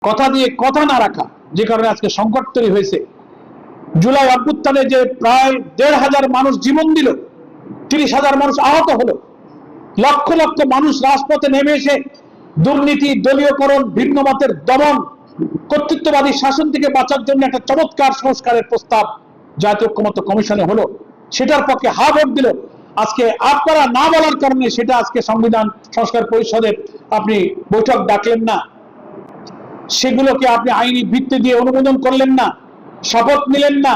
কথা দিয়ে কথা না রাখা, যে কারণে আজকে সংকট তৈরি হয়েছে। জুলাই অভ্যুত্থানে যে প্রায় ১,৫০০ মানুষ জীবন দিল, ৩০,০০০ মানুষ আহত হলো, লক্ষ লক্ষ মানুষ রাজপথে নেমে এসে দুর্নীতি, দলীয়করণ, ভিন্ন মতের দমন, কর্তৃত্ববাদী শাসন থেকে বাঁচার জন্য একটা চমৎকার সংস্কারের প্রস্তাব জাতীয় ঐক্যমত্য কমিশনে হলো, সেটার পক্ষে হা ভোট দিল। আজকে আপনারা না বলার কারণে সেটা আজকে সংবিধান সংস্কার পরিষদের আপনি বৈঠক ডাকলেন না, সেগুলোকে আপনি আইনি ভিত্তি দিয়ে অনুমোদন করলেন না, শপথ নিলেন না,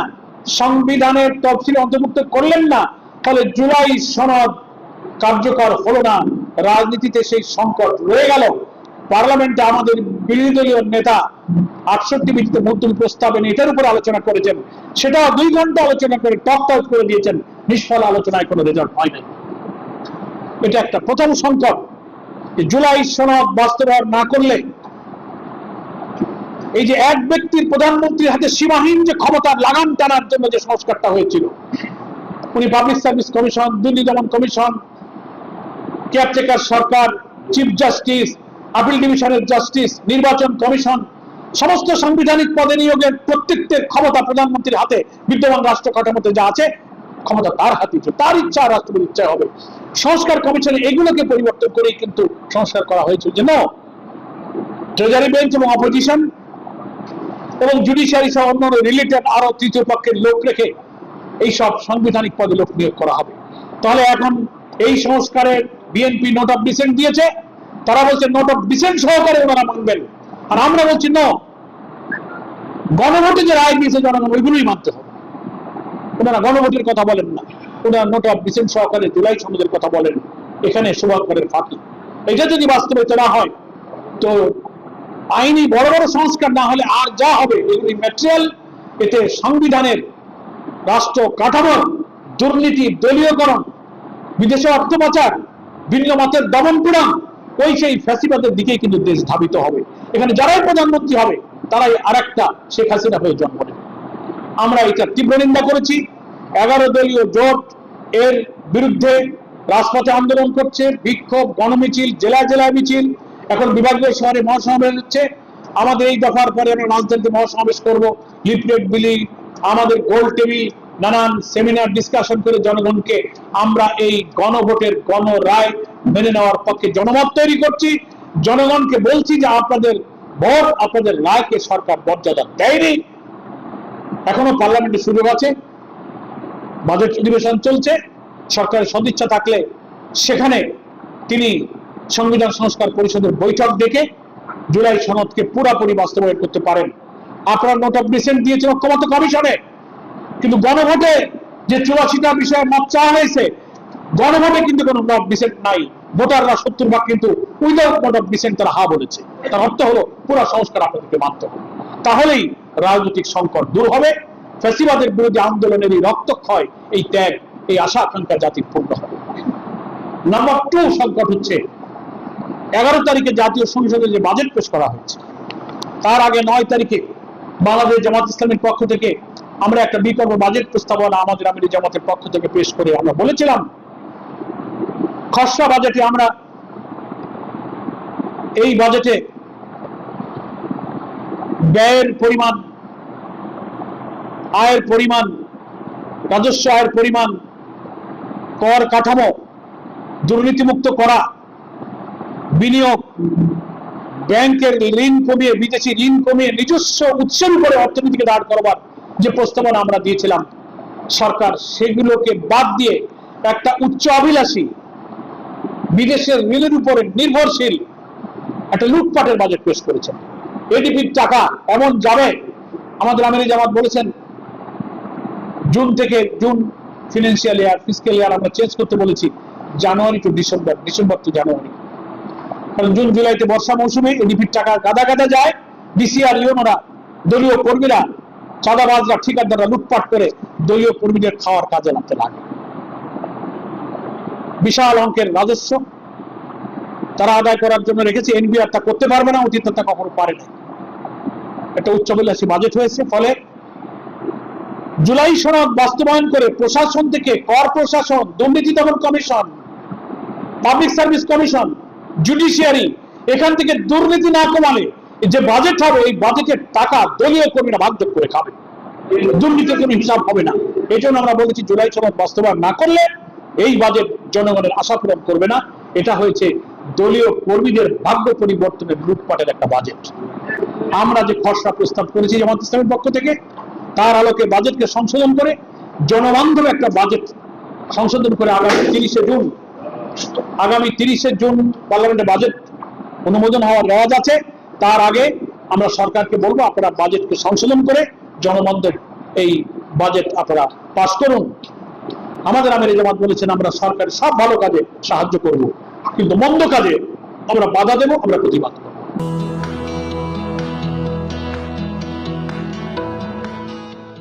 সংবিধানের তফসিলে অন্তর্ভুক্ত করলেন না, ফলে জুলাই সনদ কার্যকর হলো না। রাজনীতিতে সেই সংকট রয়ে গেল। পার্লামেন্টে আমাদের বিরোধী দলীয় নেতা ৬৮ মিনিটে মুলতবি প্রস্তাব এনে এটার উপর আলোচনা করেছেন, সেটাও ২ ঘন্টা আলোচনা করে টক আউট করে দিয়েছেন। নিষ্ফল আলোচনায় কোনো রেজাল্ট হয় নাই। এটা একটা প্রথম সংকট। জুলাই সনদ বাস্তবায়ন না করলে এই যে এক ব্যক্তির প্রধানমন্ত্রীর হাতে সীমাহীন যে ক্ষমতার লাগাম টানার জন্য যে সংস্কারটা হয়েছিল, উনি পাবলিক সার্ভিস কমিশন, দুর্নীতি দমন কমিশন, কেয়ারটেকার সরকার, চিফ জাস্টিস, আপিল ডিভিশনের জাস্টিস, নির্বাচন কমিশন, সমস্ত সাংবিধানিক পদে নিয়োগের প্রত্যেকটির ক্ষমতা প্রধানমন্ত্রীর হাতে, বিদ্যমান রাষ্ট্র কাঠামোতে যা আছে ক্ষমতা তার হাতে, তার ইচ্ছা রাষ্ট্রপতির ইচ্ছা হবে। সংস্কার কমিশনে এগুলোকে পরিবর্তন করেই কিন্তু সংস্কার করা হয়েছিল যে নো, ট্রেজারি বেঞ্চ এবং অপোজিশন এবং জুডিশিয়ারি সহ অন্যান্য রিলেটেড আরো তৃতীয় পক্ষের লোক রেখে এইসব সাংবিধানিক পদে লোক নিয়োগ করা হবে। তাহলে এখন এই সংস্কারের বিএনপি নোট অফ ডিসেন্ট দিয়েছে, তারা বলছে নোট অফ ডিসেন্ট সহকারে ওনারা মানবেন, আর আমরা বলছি নো, গণভোটে যে রায় দিয়েছে জনগণ ওইগুলোই মানতে হবে। ওনারা গণভোটের কথা বলেন না, ওনারা নোট অফ ডিসেন্ট সহকারে জুলাই সনদের কথা বলেন। এখানে শুভাকারের ফাঁকি। এটা যদি বাস্তবায়িত না হয়, তো আইনি বড় বড় সংস্কার না হলে আর যা হবে এগুলি ম্যাটেরিয়াল, এতে সংবিধানের, রাষ্ট্র কাঠামোর দুর্নীতি, দলীয়করণ, বিদেশে অর্থ পাচার, ভিন্ন মতের দমন পীড়ন, ওই সেই ফ্যাসিবাদের দিকেই কিন্তু দেশ ধাবিত হবে। এখানে যারাই প্রধানমন্ত্রী হবে তারাই আরেকটা শেখ হাসিনা হয়ে জন্ম নেবে। আমরা এটা তীব্র নিন্দা করেছি। 11 দলীয় জোট এর বিরুদ্ধে রাজপথে আন্দোলন করছে, বিক্ষোভ, গণমিছিল, জেলায় জেলায় মিছিল, এখন বিভাগীয় শহরে মহাসমাবেশ হচ্ছে। আমাদের এই দফার পরে আমরা রাজধানীতে মহাসমাবেশ করবো, লিফলেট বিলি, আমাদের গোল টিভি, নানান সেমিনার ডিসকাশন করে জনগণকে আমরা এই গণভোটের গণ রায় মেনে নেওয়ার পক্ষে জনমত তৈরি করছি। জনগণকে বলছি যে আপনাদের ভোট, আপনাদের রায়কে সরকার মর্যাদা দেয়নি। এখনো পার্লামেন্টে সুযোগ আছে, বাজেট অধিবেশন চলছে, সরকারের সদিচ্ছা থাকলে সেখানে তিনি সংবিধান সংস্কার পরিষদের বৈঠক ডেকে জুলাই সনদকে পুরোপুরি বাস্তবায়ন করতে পারেন। আপনারা নোট অফ ডিসেন্ট দিয়েছেন ঐক্যমত্য কমিশনে, কিন্তু গণভোটে যে ৮৪টা বিষয়ে মত চাওয়া হয়েছে, গণভোটে কিন্তু কোনো নোট অফ ডিসেন্ট নাই। ভোটাররা ৭০ ভাগ কিন্তু উইদাউট নোট অফ ডিসেন্ট তারা হা বলেছে। তার অর্থ হলো পুরো সংস্কার আপনাদেরকে মানতে হবে, তাহলেই রাজনৈতিক সংকট দূর হবে, ফ্যাসিবাদের বিরোধী আন্দোলনের এই রক্তক্ষয়, এই ত্যাগ, এই আশা আকাঙ্ক্ষা জাতির পূর্ণ হবে। নাম্বার 2 সংকট হচ্ছে 11 তারিখে জাতীয় সংসদে যে বাজেট পেশ করা হয়েছে, তার আগে 9 তারিখে বাংলাদেশ জামাত ইসলামের পক্ষ থেকে আমরা একটা বিকল্প বাজেট প্রস্তাবনা আমাদের আমিরি জামাতের পক্ষ থেকে পেশ করে আমরা বলেছিলাম, খসড়া বাজেটে আমরা এই বাজেটে ব্যয়ের পরিমাণ, আয়ের পরিমাণ, রাজস্ব আয়ের পরিমাণ, কর কাঠামো দুর্নীতিমুক্ত করা, বিনিয়োগ, ব্যাংকের ঋণ কমিয়ে, বিদেশি ঋণ কমিয়ে নিজস্ব উৎসের উপরে অর্থনীতিকে দাঁড় করবার যে প্রস্তাবনা আমরা দিয়েছিলাম, সরকার সেগুলোকে বাদ দিয়ে একটা উচ্চ অভিলাষী, বিদেশের ঋণের উপরে নির্ভরশীল একটা লুটপাটের বাজেট পেশ করেছেন। এডিপির টাকা এমন যাবে, আমাদের আমিরি জামাত বলেছেন জুন থেকে, জুন ফিনান্সিয়াল ইয়ার, ফিসক্যাল ইয়ার আমরা চেঞ্জ করতে বলেছি জানুয়ারি টু ডিসেম্বর, ডিসেম্বর টু জানুয়ারি। কারণ জুন জুলাইতে বর্ষা মৌসুমে এডিপির টাকা গাদা গাদা যায়, ডিসিআর ইউনোরা, দলীয় কর্মীরা, চাঁদাবাজরা, ঠিকাদাররা লুটপাট করে দলীয় কর্মীদের খাওয়ার কাজে লাগতে লাগে। বিশাল অঙ্কের রাজস্ব তারা আদায় করার জন্য রেখেছে, এনবিআর তা করতে পারবে না, অতীতে তা কখনো পারে না। একটা উচ্চাভিলাষী বাজেট হয়েছে, ফলে জুলাই সনদ বাস্তবায়ন করে প্রশাসন থেকে, কর প্রশাসন, দুর্নীতি দমন commission, public service commission, judiciary, এখান থেকে দুর্নীতি না কমালে, যে বাজেট হবে এই বাজেটের টাকা দলীয় কর্মীরা ভাগযোগ করে খাবে, দুর্নীতির কোনো হিসাব হবে না। এই জন্য আমরা বলেছি জুলাই সনদ বাস্তবায়ন না করলে এই বাজেট জনগণের আশা পূরণ করবে না। এটা হয়েছে দলীয় কর্মীদের ভাগ্য পরিবর্তনের লুটপাটের একটা বাজেট। আমরা যে খসড়া প্রস্তাব করেছি জামাত ইসলামের পক্ষ থেকে, তার আলোকে বাজেটকে সংশোধন করে জনবান্ধব একটা বাজেট সংশোধন করে আগামী 30শে জুন পার্লামেন্টে বাজেট অনুমোদন হওয়ার রেওয়াজ আছে। তার আগে আমরা সরকারকে বলবো আপনারা বাজেটকে সংশোধন করে জনবান্ধব এই বাজেট আপনারা পাস করুন। আমাদের আমির জামাত বলেছেন আমরা সরকারের সব ভালো কাজে সাহায্য করব, কিন্তু মন্দ কাজে আমরা বাধা দেব, আমরা প্রতিবাদ করব।